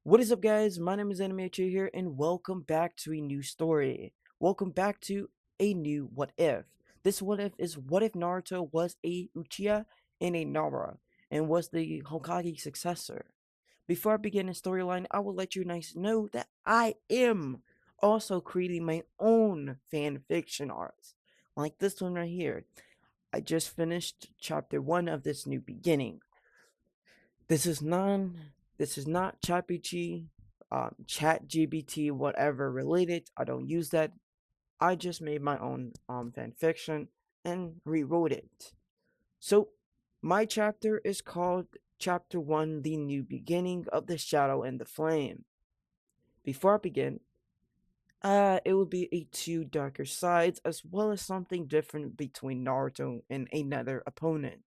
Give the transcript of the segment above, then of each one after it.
What is up, guys? My name is Animator here, and welcome back to a new story. Welcome back to a new What If. This What If is what if Naruto was a Uchiha and a Nara, and was the Hokage successor. Before I begin the storyline, I will let you guys know that I am also creating my own fan fiction arcs, like this one right here. I just finished chapter 1 of this new beginning. This is non. This is not ChatGPT, ChatGPT, whatever related. I don't use that. I just made my own fan fiction and rewrote it. So my chapter is called Chapter 1: The New Beginning of the Shadow and the Flame. Before I begin, it will be a two darker sides as well as something different between Naruto and another opponent,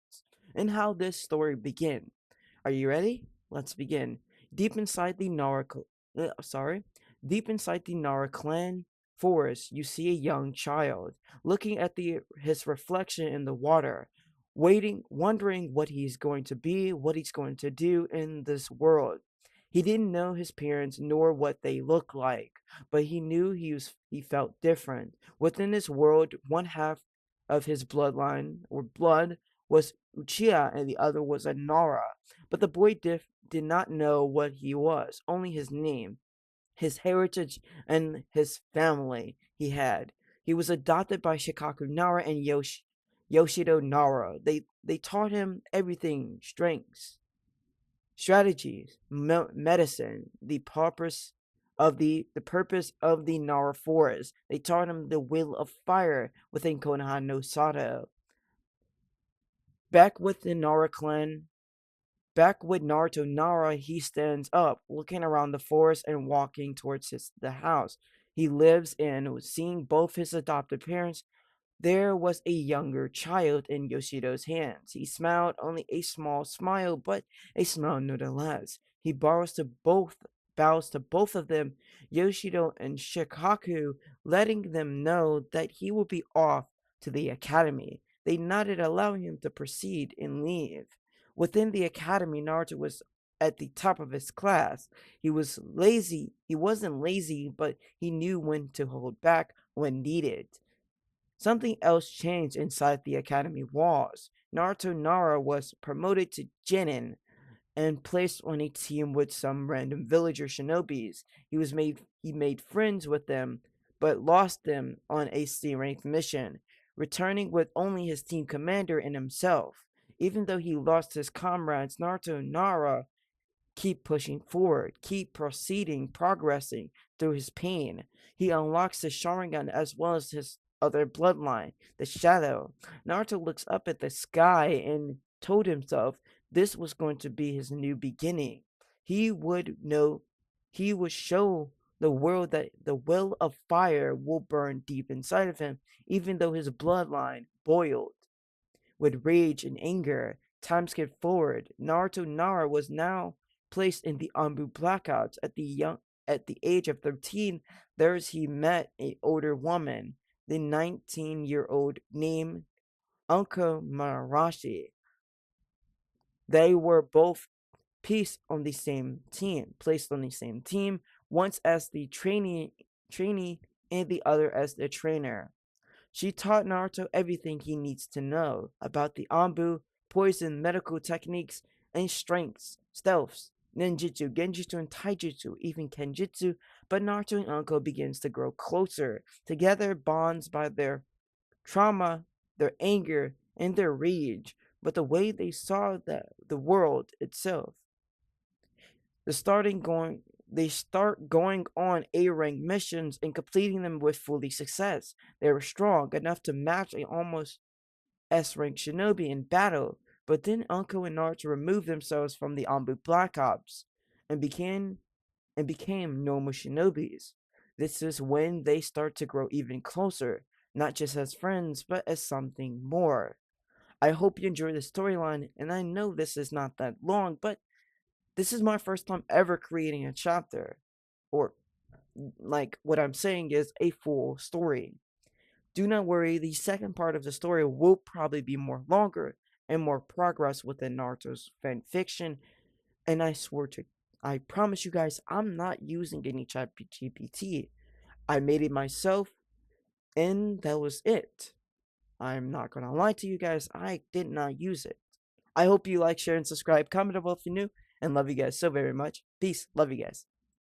and how this story begins. Are you ready? Let's begin. Deep inside the Nara, sorry, deep inside the Nara clan forest, you see a young child looking at his reflection in the water, wondering what he's going to be, what he's going to do in this world. He didn't know his parents nor what they looked like, but he knew he felt different. Within this world, one half of his bloodline or blood was Uchiha and the other was a Nara. But the boy did not know what he was, only his name, his heritage, and his family he had. He was adopted by Shikaku Nara and Yoshido Nara. They taught him everything: strengths, strategies, medicine, the purpose of the Nara forest. They taught him the will of fire within Konoha no Sato. Back with the Nara clan, Back with Naruto Nara, he stands up, looking around the forest and walking towards the house he lives in, seeing both his adopted parents. There was a younger child in Yoshido's hands. He smiled, only a small smile, but a smile nonetheless. He bows to both of them, Yoshido and Shikaku, letting them know that he will be off to the academy. They nodded, allowing him to proceed and leave. Within the academy, Naruto was at the top of his class. He was lazy. He wasn't lazy, but he knew when to hold back when needed. Something else changed inside the academy walls. Naruto Nara was promoted to Genin and placed on a team with some random villager shinobis. He made friends with them, but lost them on a C-rank mission, returning with only his team commander and himself. Even though he lost his comrades, Naruto Nara keep pushing forward, keep progressing through his pain. He unlocks the Sharingan as well as his other bloodline, the Shadow. Naruto looks up at the sky and told himself this was going to be his new beginning. He would know, he would show the world that the will of fire will burn deep inside of him, even though his bloodline boiled with rage and anger. Time skipped forward. Naruto Nara was now placed in the Anbu blackouts. At the age of 13, there's he met an older woman, the 19-year-old named Unko Marashi. They were both placed on the same team, once as the trainee and the other as the trainer. She taught Naruto everything he needs to know about the Anbu, poison, medical techniques, and strengths, stealths, ninjutsu, genjutsu, and taijutsu, even kenjutsu. But Naruto and Anko begins to grow closer, together bonds by their trauma, their anger, and their rage, but the way they saw the world itself. The starting going they start going on A-rank missions and completing them with fully success. They were strong enough to match a almost S-rank shinobi in battle, but then Unko and Naruto removed themselves from the Anbu Black Ops and became normal shinobis. This is when they start to grow even closer, not just as friends, but as something more. I hope you enjoy the storyline, and I know this is not that long, but this is my first time ever creating a chapter. Or, like, what I'm saying is a full story. Do not worry, the second part of the story will probably be more longer and more progress within Naruto's fan fiction, and I promise you guys, I'm not using any chat GPT. I made it myself, and that was it. I'm not gonna lie to you guys, I did not use it. I hope you like, share, and subscribe. Comment below if you're new, and love you guys so very much. Peace. Love you guys.